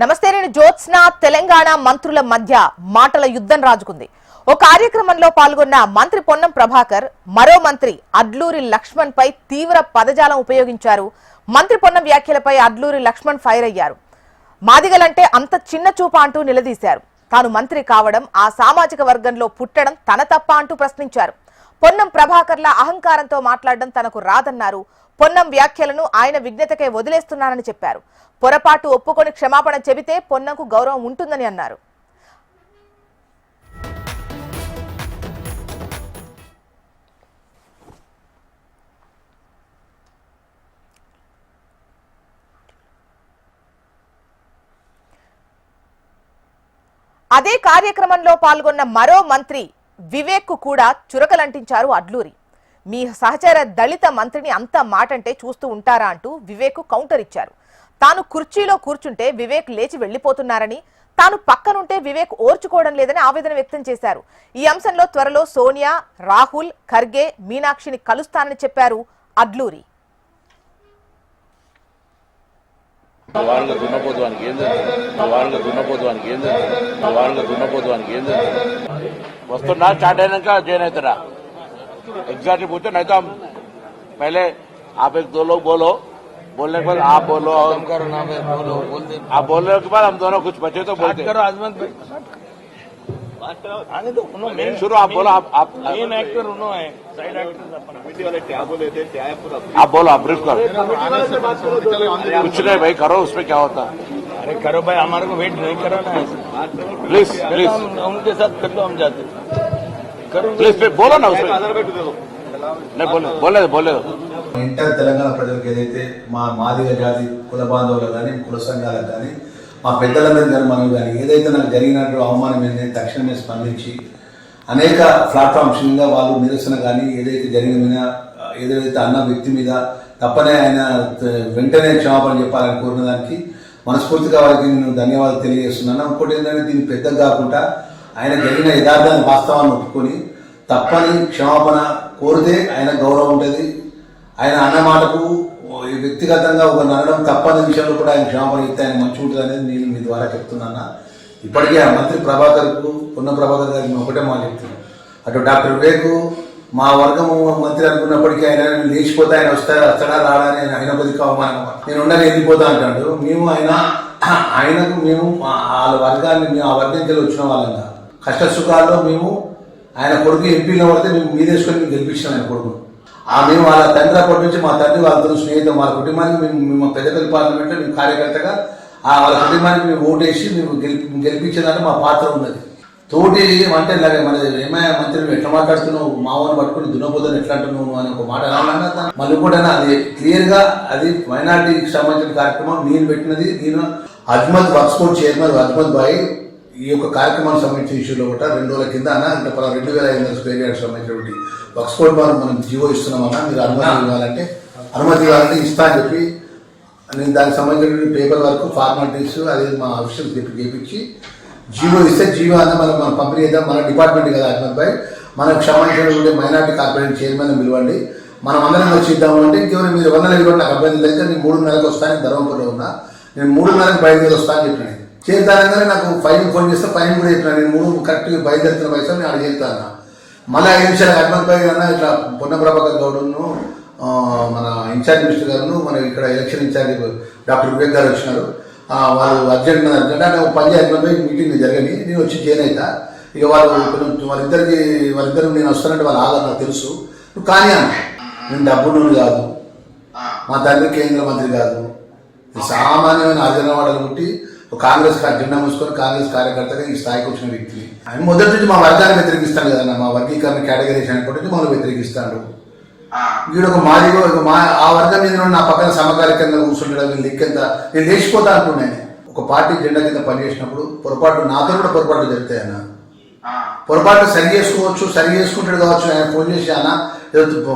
నమస్తే నేను జ్యోత్స్న తెలంగాణ మంత్రుల మధ్య మాటల యుద్ధం రాజుకుంది. ఓ కార్యక్రమంలో పాల్గొన్న మంత్రి పొన్నం ప్రభాకర్ మరో మంత్రి అడ్లూరి లక్ష్మణ్ పై తీవ్ర పదజాలం ఉపయోగించారు. మంత్రి పొన్నం వ్యాఖ్యలపై అడ్లూరి లక్ష్మణ్ ఫైర్ అయ్యారు. మాదిగలంటే అంత చిన్న చూప అంటూ నిలదీశారు. తాను మంత్రి కావడం, ఆ సామాజిక వర్గంలో పుట్టడం తన తప్ప అంటూ ప్రశ్నించారు. పొన్నం ప్రభాకర్ల అహంకారంతో మాట్లాడడం తనకు రాదన్నారు. పొన్నం వ్యాఖ్యలను ఆయన విజ్ఞతకే వదిలేస్తున్నానని చెప్పారు. పొరపాటు ఒప్పుకొని క్షమాపణ చెబితే పొన్నంకు గౌరవం ఉంటుందని అన్నారు. అదే కార్యక్రమంలో పాల్గొన్న మరో మంత్రి వివేక్ కు కూడా చురకలంటించారు అడ్లూరి. మీ సహచర దళిత మంత్రిని అంత మాటంటే చూస్తూ ఉంటారా అంటూ వివేక్ కౌంటర్ ఇచ్చారు. తాను కుర్చీలో కూర్చుంటే వివేక్ లేచి వెళ్లిపోతున్నారని, తాను పక్కనుంటే వివేక్ ఓర్చుకోవడం లేదని ఆవేదన వ్యక్తం చేశారు. ఈ అంశంలో త్వరలో సోనియా, రాహుల్, ఖర్గే, మీనాక్షిని కలుస్తానని చెప్పారు అడ్లూరి. వస్తున్నా స్టార్ట్ అయినాక జాయిన్ అవుతారా एग्जैक्टली पूछो, नहीं तो हम पहले आप एक दो लोग बोलो, बोलने के बाद आप बोलो, आप बोलने के बाद हम दोनों कुछ बचे तो बोलते करो। आजमत भाई आने दो, शुरू आप बोलो, आप मेन एक्टर उन्होंने है, साइड एक्टर क्या बोले थे, क्या है पूरा आप बोलो, आप ब्रीफ करो। कुछ नहीं भाई, करो, उसमें क्या होता। अरे करो भाई, हमारे को वेट नहीं कराना है, प्लीज प्लीज उनके साथ कर लो, हम जाते ప్లీజ్ బోలో నా బోలే ఇంటర్ తెలంగాణ ప్రజలకు ఏదైతే మా మాదిగ జాతి కుల బాంధవులకు కానీ కుల సంఘాలకు కానీ మా పెద్దల మీద కానీ మనం కానీ ఏదైతే నాకు జరిగినట్టు అవమానం ఏంటంటే తక్షణమే స్పందించి అనేక ప్లాట్ఫామ్స్ మీద వాళ్ళు నిరసన కానీ ఏదైతే జరిగిన ఏదైతే అన్న వ్యక్తి మీద తప్పనే ఆయన వెంటనే క్షమాపణ చెప్పాలని కోరిన దానికి మనస్ఫూర్తిగా వారికి నేను ధన్యవాదాలు తెలియజేస్తున్నాను. ఇంకోటి ఏంటంటే దీన్ని పెద్దగా కాకుండా ఆయన జరిగిన యథార్థాన్ని వాస్తవాన్ని ఒప్పుకొని తప్పని క్షమాపణ కోరితే ఆయన గౌరవం ఉంటుంది. ఆయన అన్న మాటకు వ్యక్తిగతంగా ఒక నడడం తప్పని విషయంలో కూడా ఆయన క్షమాపణ ఇస్తే ఆయన మంచి ఉంటుంది అనేది నేను మీ ద్వారా చెప్తున్నాను. ఇప్పటికే ఆ మంత్రి ప్రభాకర్కు పొన్నం ప్రభాకర్ గారికి ఒకటే మాట చెప్తున్నాను. అటు డాక్టర్ వివేక్ మా వర్గము మంత్రి అనుకున్నప్పటికీ ఆయన లేచిపోతే ఆయన వస్తాడా రాడా అని ఆయన కొద్దిగా అవమానం, నేను ఉండగా వెళ్ళిపోతా అంటాడు. మేము ఆయనకు మేము వాళ్ళ వర్గాన్ని మేము ఆ వర్గంకి వచ్చిన వాళ్ళంగా కష్ట సుఖాల్లో మేము ఆయన కొడుకు ఎంపీలో పడితే మేము మీదేసుకొని మేము గెలిపించాం ఆయన కొడుకు. మేము వాళ్ళ తండ్రి అప్పటి నుంచి మా తండ్రి వాళ్ళతో స్నేహితం, వాళ్ళ కుటుంబానికి మేము పెద్దపల్లి పార్లమెంట్లో మేము కార్యకర్తగా వాళ్ళ కుటుంబానికి మేము ఓటేసి మేము గెలిపించేదాన్ని మా పాత్ర ఉన్నది. తోటి అంటే ఇలాగే మన ఏమయ్యా మంత్రి నువ్వు ఎట్లా మాట్లాడుతున్నావు, మావని పట్టుకుని దున్నపోదని ఎట్లా అంటున్నావు అని ఒక మాట అన్నా. మళ్ళీ ఇంకోటైనా అది క్లియర్గా అది మైనార్టీకి సంబంధించిన కార్యక్రమం నేను పెట్టినది. నేను అజ్మద్ వర్క్స్పోర్ట్ చైర్మన్ అజ్మద్ భాయ్ ఈ యొక్క కార్యక్రమానికి సంబంధించిన ఇష్యూలో కూడా 2 రోజుల కింద అన్న అంటే 2500 స్క్వేర్ యార్డ్స్ సంబంధించినటువంటి వర్క్స్పోర్ట్ మనం జీవో ఇస్తున్నామన్నా, మీరు అనుమతి ఇవ్వాలంటే ఇస్తా అని చెప్పి నేను దానికి సంబంధించిన పేపర్ వర్క్ ఫార్మాలిటీస్ అదే మా ఆఫీసర్స్ చేపించి జీవో ఇస్తే జీవో అన్న మనం పంపిణీ చేద్దాం. మన డిపార్ట్మెంట్ కదా అజ్మద్ భాయ్, మనకు సంబంధించినటువంటి మైనార్టీ కార్పొరేషన్ చైర్మన్ పిలవండి, మనం అందరం వచ్చి ఇద్దాము అంటే ఇంకెవరు మీరు 100 ఇవ్వండి, నాకు అభ్యర్థి లేదు, నేను 3:30కి వస్తాను, ధర్మపురంలో ఉన్నా, నేను 3:30కి బయలుదేరి వస్తాను అని చెప్పినాను. చేరుతానగానే నాకు ఫోన్ చేస్తే ఫైన్ కూడా చెప్పినా, నేను 3 కరెక్ట్గా బయలుదేరుతున్న వయసు నేను అక్కడ చేరుతాను. మళ్ళీ 5 నిమిషాలు అజ్మద్ భాయ్ అన్న ఇట్లా పొన్నం ప్రభాకర్ గౌడ్ను మన ఇన్ఛార్జ్ మినిస్టర్ గారు మన ఇక్కడ ఎలక్షన్ ఇన్ఛార్జ్ డాక్టర్ వివేక్ గారు వచ్చినారు, వాళ్ళు అర్జెంట్ అంటే పని అజ్మద్ భాయ్ మీటింగ్ జరగని నేను వచ్చి జాయిన్ అవుతా. ఇక వాళ్ళిద్దరు నేను వస్తానంటే వాళ్ళు ఆధార్ నాకు తెలుసు, నువ్వు కానీ అన్న నేను డబ్బు నుండి కాదు, మా తండ్రి కేంద్ర మంత్రి కాదు, సామాన్యమైన అర్జనవాడలు పుట్టి కాంగ్రెస్ జెండా మూసుకొని కాంగ్రెస్ కార్యకర్తగా ఈ స్థాయికి వచ్చిన వ్యక్తిని. ఆయన మొదటి నుంచి మా వర్గాన్ని వ్యతిరేకిస్తాను కదన్నా, మా వర్గీకరణ కేటగిరీస్ అనుకుంటే మమ్మల్ని వ్యతిరేకిస్తాడు. వీడు ఒక మాదిగో ఆ వర్గం మీద నా పక్కన సమకాలికంగా కూర్చుంటాడు, వీళ్ళు లెక్కెంత నేను లేచిపోతా అంటున్నాను. ఒక పార్టీ జెండా కింద పనిచేసినప్పుడు పొరపాటు నాతో కూడా పొరపాటు జరుగుతాయన్న, పొరపాటు సరి చేసుకోవచ్చు, సరి చేసుకుంటాడు కావచ్చు. ఆయన ఫోన్ చేసి అన్న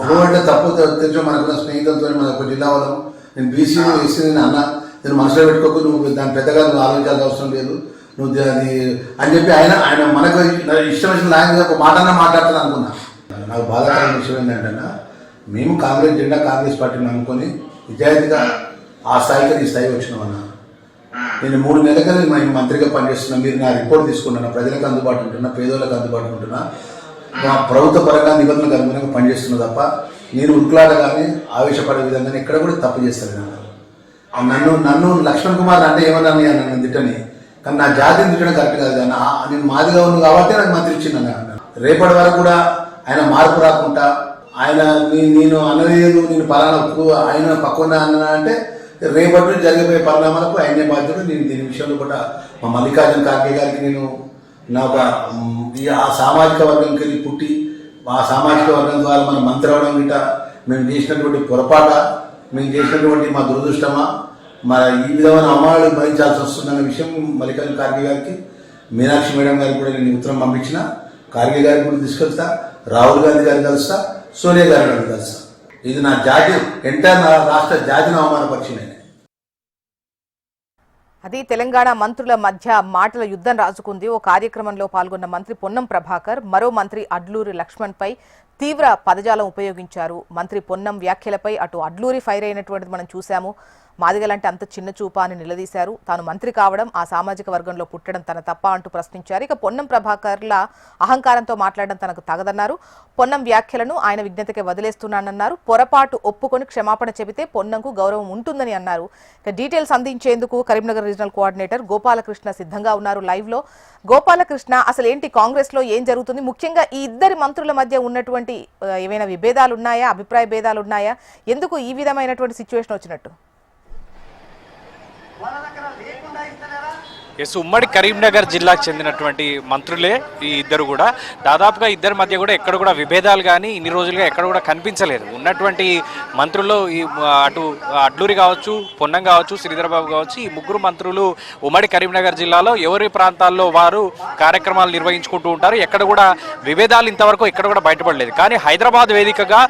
ఫ్లో అంటే తప్పు తెలుసు, మనకున్న స్నేహితులతో మన ఒక జిల్లా వాళ్ళం, నేను బీసీ ఎస్సీ అన్న, నేను మనసులో పెట్టుకోకు, నువ్వు దాని పెద్దగా నువ్వు ఆలోచించాల్సిన అవసరం లేదు, నువ్వు అది అని చెప్పి ఆయన మనకు ఇష్టం వచ్చిన లాంగ్వేజ్ ఒక మాట మాట్లాడతాను అనుకున్నా. నాకు బాధాకరమైన విషయం ఏంటంటే మేము కాంగ్రెస్ జెండా కాంగ్రెస్ పార్టీని నమ్ముకొని నిజాయితీగా ఆ స్థాయికి ఈ స్థాయి వచ్చినామన్నా. నేను 3 నెలలుగా మంత్రిగా పనిచేస్తున్నా, మీరు నా రిపోర్ట్ తీసుకుంటున్నా, ప్రజలకు అందుబాటు ఉంటున్నా, పేదోళ్ళకు అందుబాటు ఉంటున్నా, మా ప్రభుత్వ పరంగా నిబంధనలకు అనుగుణంగా పనిచేస్తున్నా తప్ప నేను ఉట్లాట కానీ ఆవేశపడే విధంగా ఎక్కడ కూడా తప్పు చేస్తాను. నన్ను లక్ష్మణ్ కుమార్ అంటే ఏమన్నా నన్ను తిట్టని, కానీ నా జాతిని తిట్టడం కరెక్ట్ కాదు. కానీ నేను మాదిగా ఉన్నాను కాబట్టి నాకు మంత్రి ఇచ్చిందని అన్నాను. రేపటి వరకు కూడా ఆయన మార్పు రాకుండా ఆయన నేను అనలేదు, నేను పలానా ఆయన పక్కన అన్నా అంటే రేపటి జరిగిపోయే పరిణామాలకు ఆయనే బాధ్యుడు. నేను దీని విషయంలో కూడా మా మల్లికార్జున ఖార్గే గారికి నేను ఆ సామాజిక వర్గంకి వెళ్ళి పుట్టి ఆ సామాజిక వర్గం ద్వారా మనం మంత్రి అవడం గిట్ట మేము చేసినటువంటి పొరపాట, మేము చేసినటువంటి మా దురదృష్టమా, మరి ఈ విధమైన అవమానాలు భరించాల్సి వస్తుందన్న విషయం మల్లికార్జున ఖార్గే గారికి, మీనాక్షి మేడం గారికి కూడా నేను ఉత్తరం పంపించిన. ఖార్గే గారికి కూడా తీసుకొస్తా, రాహుల్ గాంధీ గారిని కలుస్తా, సోనియా గారిని కలుస్తా. ఇది నా జాతి ఎంటైర్ నా రాష్ట్ర జాతిని అవమానపరిచినాయి. అది తెలంగాణ మంత్రుల మధ్య మాటల యుద్ధం రాజుకుంది. ఓ కార్యక్రమంలో పాల్గొన్న మంత్రి పొన్నం ప్రభాకర్ మరో మంత్రి అడ్లూరి లక్ష్మణ్ పై తీవ్ర పదజాలం ఉపయోగించారు. మంత్రి పొన్నం వ్యాఖ్యలపై అటు అడ్లూరి ఫైర్ అయినటువంటిది మనం చూశాము. మాదిగలంటే అంత చిన్న చూపా అని నిలదీశారు. తాను మంత్రి కావడం, ఆ సామాజిక వర్గంలో పుట్టడం తన తప్ప అంటూ ప్రశ్నించారు. ఇక పొన్నం ప్రభాకర్ల అహంకారంతో మాట్లాడడం తనకు తగదన్నారు. పొన్నం వ్యాఖ్యలను ఆయన విజ్ఞతకే వదిలేస్తున్నానన్నారు. పొరపాటు ఒప్పుకొని క్షమాపణ చెబితే పొన్నంకు గౌరవం ఉంటుందని అన్నారు. ఇక డీటెయిల్స్ అందించేందుకు కరీంనగర్ రీజనల్ కోఆర్డినేటర్ గోపాలకృష్ణ సిద్ధంగా ఉన్నారు లైవ్ లో. గోపాలకృష్ణ, అసలు ఏంటి కాంగ్రెస్ లో ఏం జరుగుతుంది? ముఖ్యంగా ఈ ఇద్దరి మంత్రుల మధ్య ఉన్నటువంటి ఏమైనా విభేదాలు ఉన్నాయా, అభిప్రాయ భేదాలు ఉన్నాయా? ఎందుకు ఈ విధమైనటువంటి సిచ్యువేషన్ వచ్చినట్టు? ఎస్, ఉమ్మడి కరీంనగర్ జిల్లాకు చెందినటువంటి మంత్రులే ఈ ఇద్దరు కూడా. దాదాపుగా ఇద్దరి మధ్య కూడా ఎక్కడ కూడా విభేదాలు కానీ ఇన్ని రోజులుగా ఎక్కడ కూడా కనిపించలేదు. ఉన్నటువంటి మంత్రుల్లో ఈ అటు అడ్లూరి కావచ్చు, పొన్నం కావచ్చు, శ్రీధరబాబు కావచ్చు, ఈ ముగ్గురు మంత్రులు ఉమ్మడి కరీంనగర్ జిల్లాలో ఎవరి ప్రాంతాల్లో వారు కార్యక్రమాలు నిర్వహించుకుంటూ ఉంటారు. ఎక్కడ కూడా విభేదాలు ఇంతవరకు ఎక్కడ కూడా బయటపడలేదు. కానీ హైదరాబాద్ వేదికగా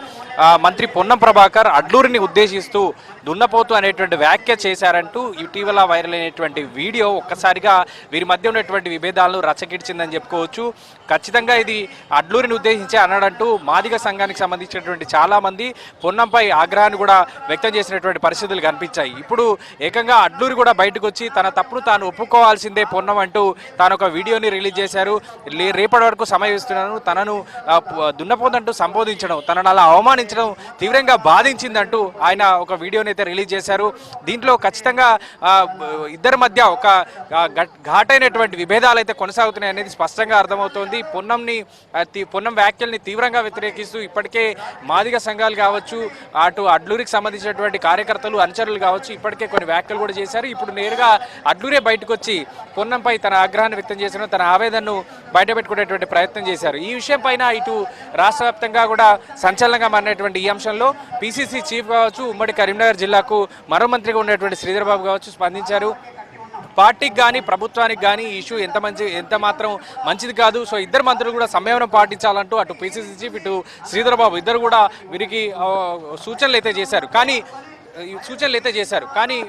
మంత్రి పొన్నం ప్రభాకర్ అడ్లూరిని ఉద్దేశిస్తూ దున్నపోతు అనేటువంటి వ్యాఖ్య చేశారంటూ ఇటీవల వైరల్ అయినటువంటి వీడియో ఒక్కసారిగా వీరి మధ్య ఉన్నటువంటి విభేదాలను రచ్చగిడిచిందని చెప్పుకోవచ్చు. ఖచ్చితంగా ఇది అడ్లూరిని ఉద్దేశించి అన్నాడంటూ మాదిగ సంఘానికి సంబంధించినటువంటి చాలామంది పొన్నంపై ఆగ్రహాన్ని కూడా వ్యక్తం చేసినటువంటి పరిస్థితులు కనిపించాయి. ఇప్పుడు ఏకంగా అడ్లూరి కూడా బయటకు వచ్చి తన తప్పును తాను ఒప్పుకోవాల్సిందే పొన్నం అంటూ తాను ఒక వీడియోని రిలీజ్ చేశారు. రేపటి వరకు సమయం ఇస్తున్నాను, తనను దున్నపోతంటూ సంబోధించడం, తనను అలా అవమానించడం తీవ్రంగా బాధించిందంటూ ఆయన ఒక వీడియోని అయితే రిలీజ్ చేశారు. దీంట్లో ఖచ్చితంగా ఇద్దరి మధ్య ఒక ఘాటైనటువంటి విభేదాలు అయితే కొనసాగుతున్నాయి అనేది స్పష్టంగా అర్థమవుతోంది. పొన్నం వ్యాఖ్యల్ని తీవ్రంగా వ్యతిరేకిస్తూ ఇప్పటికే మాదిగ సంఘాలు కావచ్చు, అటు అడ్లూరికి సంబంధించినటువంటి కార్యకర్తలు, అనుచరులు కావచ్చు, ఇప్పటికే కొన్ని వ్యాఖ్యలు కూడా చేశారు. ఇప్పుడు నేరుగా అడ్లూరే బయటకు వచ్చి పొన్నంపై తన ఆగ్రహాన్ని వ్యక్తం చేసిన, తన ఆవేదనను బయటపెట్టుకునేటువంటి ప్రయత్నం చేశారు. ఈ విషయం పైన ఇటు రాష్ట్ర వ్యాప్తంగా కూడా సంచలనంగా మారినటువంటి ఈ అంశంలో పిసిసి చీఫ్ కావచ్చు, ఉమ్మడి కరీంనగర్ జిల్లాకు మరో మంత్రిగా ఉన్నటువంటి శ్రీధరబాబు కావచ్చు స్పందించారు. పార్టీకి కానీ ప్రభుత్వానికి కానీ ఈ ఇష్యూ ఎంత మాత్రం మంచిది కాదు. సో ఇద్దరు మంత్రులు కూడా సంయమనం పాటించాలంటూ అటు పిసిసి చీఫ్ ఇటు శ్రీధరబాబు ఇద్దరు కూడా వీరికి సూచనలు అయితే చేశారు. కానీ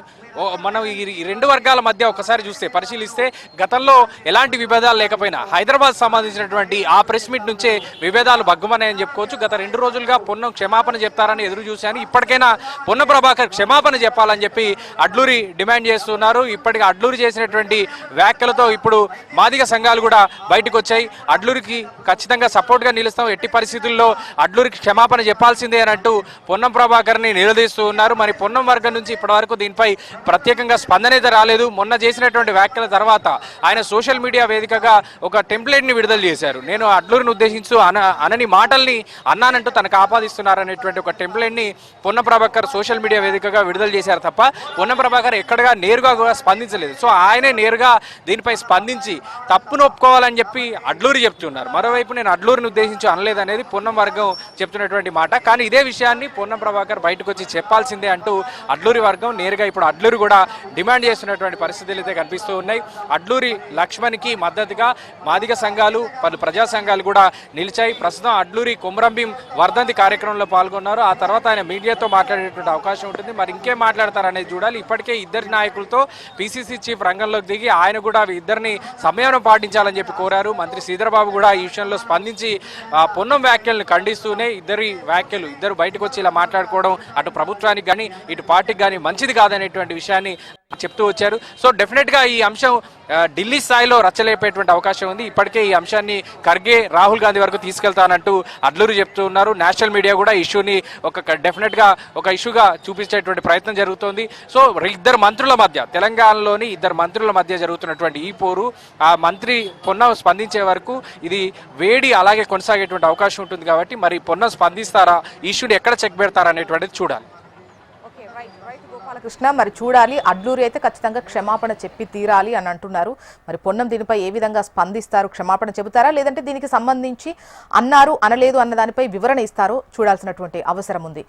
మనం ఈ రెండు వర్గాల మధ్య ఒకసారి పరిశీలిస్తే గతంలో ఎలాంటి విభేదాలు లేకపోయినా హైదరాబాద్ సంబంధించినటువంటి ఆ ప్రెస్ మీట్ నుంచే విభేదాలు బగ్గుమన్నాయని చెప్పుకోవచ్చు. గత 2 రోజులుగా పొన్నం క్షమాపణ చెప్తారని ఎదురు చూశాను. ఇప్పటికైనా పొన్నం ప్రభాకర్ క్షమాపణ చెప్పాలని చెప్పి అడ్లూరి డిమాండ్ చేస్తున్నారు. ఇప్పటికి అడ్లూరి చేసినటువంటి వ్యాఖ్యలతో ఇప్పుడు మాదిగ సంఘాలు కూడా బయటకు వచ్చాయి. అడ్లూరికి ఖచ్చితంగా సపోర్ట్గా నిలుస్తాం, ఎట్టి పరిస్థితుల్లో అడ్లూరికి క్షమాపణ చెప్పాల్సిందే అని అంటూ పొన్నం ప్రభాకర్ని నిలదీస్తూ ఉన్నారు. మరి పొన్నం వర్గం నుంచి ఇప్పటివరకు దీనిపై ప్రత్యేకంగా స్పందన అయితే రాలేదు. మొన్న చేసినటువంటి వ్యాఖ్యల తర్వాత ఆయన సోషల్ మీడియా వేదికగా ఒక టెంప్లెట్ని విడుదల చేశారు. నేను అడ్లూరిని ఉద్దేశించు అనని మాటల్ని అన్నానంటూ తనకు ఆపాదిస్తున్నారనేటువంటి ఒక టెంప్లెట్ని పొన్నం ప్రభాకర్ సోషల్ మీడియా వేదికగా విడుదల చేశారు తప్ప పొన్నం ప్రభాకర్ ఎక్కడగా నేరుగా కూడా స్పందించలేదు. సో ఆయనే నేరుగా దీనిపై స్పందించి తప్పును ఒప్పుకోవాలని చెప్పి అడ్లూరి చెప్తున్నారు. మరోవైపు నేను అడ్లూరిని ఉద్దేశించి అనలేదనేది పొన్నం వర్గం చెప్తున్నటువంటి మాట. కానీ ఇదే విషయాన్ని పొన్నం ప్రభాకర్ బయటకు వచ్చి చెప్పాల్సిందే అంటూ అడ్లూరి వర్గం నేరుగా ఇప్పుడు అడ్లూరి కూడా డిమాండ్ చేస్తున్నటువంటి పరిస్థితులు అయితే కనిపిస్తూ ఉన్నాయి. అడ్లూరి లక్ష్మణ్కి మద్దతుగా మాదిగ సంఘాలు, పలు ప్రజా సంఘాలు కూడా నిలిచాయి. ప్రస్తుతం అడ్లూరి కొమరంభీం వర్ధంతి కార్యక్రమంలో పాల్గొన్నారు. ఆ తర్వాత ఆయన మీడియాతో మాట్లాడేటువంటి అవకాశం ఉంటుంది. మరి ఇంకేం మాట్లాడతారనేది చూడాలి. ఇప్పటికే ఇద్దరి నాయకులతో పిసిసి చీఫ్ రంగంలోకి దిగి ఆయన కూడా ఇద్దరిని సంయమనం పాటించాలని చెప్పి కోరారు. మంత్రి శ్రీధరబాబు కూడా ఈ విషయంలో స్పందించి పొన్నం వ్యాఖ్యలను ఖండిస్తూనే ఇద్దరు బయటకు వచ్చి ఇలా మాట్లాడుకోవడం అటు ప్రభుత్వానికి కానీ ఇటు పార్టీకి కానీ మంచిది కాదనేటువంటి విషయాన్ని చెప్తూ వచ్చారు. సో డెఫినెట్గా ఈ అంశం ఢిల్లీ స్థాయిలో రచ్చలేపేటువంటి అవకాశం ఉంది. ఇప్పటికే ఈ అంశాన్ని ఖర్గే రాహుల్ గాంధీ వరకు తీసుకెళ్తానంటూ అడ్లూరి చెప్తూ ఉన్నారు. నేషనల్ మీడియా కూడా ఇష్యూని డెఫినెట్గా ఒక ఇష్యూగా చూపించేటువంటి ప్రయత్నం జరుగుతోంది. సో ఇద్దరు మంత్రుల మధ్య, తెలంగాణలోని ఇద్దరు మంత్రుల మధ్య జరుగుతున్నటువంటి ఈ పోరు ఆ మంత్రి పొన్నం స్పందించే వరకు ఇది వేడి అలాగే కొనసాగేటువంటి అవకాశం ఉంటుంది. కాబట్టి మరి పొన్నం స్పందిస్తారా, ఇష్యూని ఎక్కడ చెక్ పెడతారా అనేటువంటిది చూడాలి. గోపాలకృష్ణ, మరి చూడాలి. అడ్లూరి అయితే ఖచ్చితంగా క్షమాపణ చెప్పి తీరాలి అని అంటున్నారు. మరి పొన్నం దీనిపై ఏ విధంగా స్పందిస్తారు? క్షమాపణ చెబుతారా, లేదంటే దీనికి సంబంధించి అన్నారు అనలేదు అన్న దానిపై వివరణ ఇస్తారో చూడాల్సినటువంటి అవసరం ఉంది.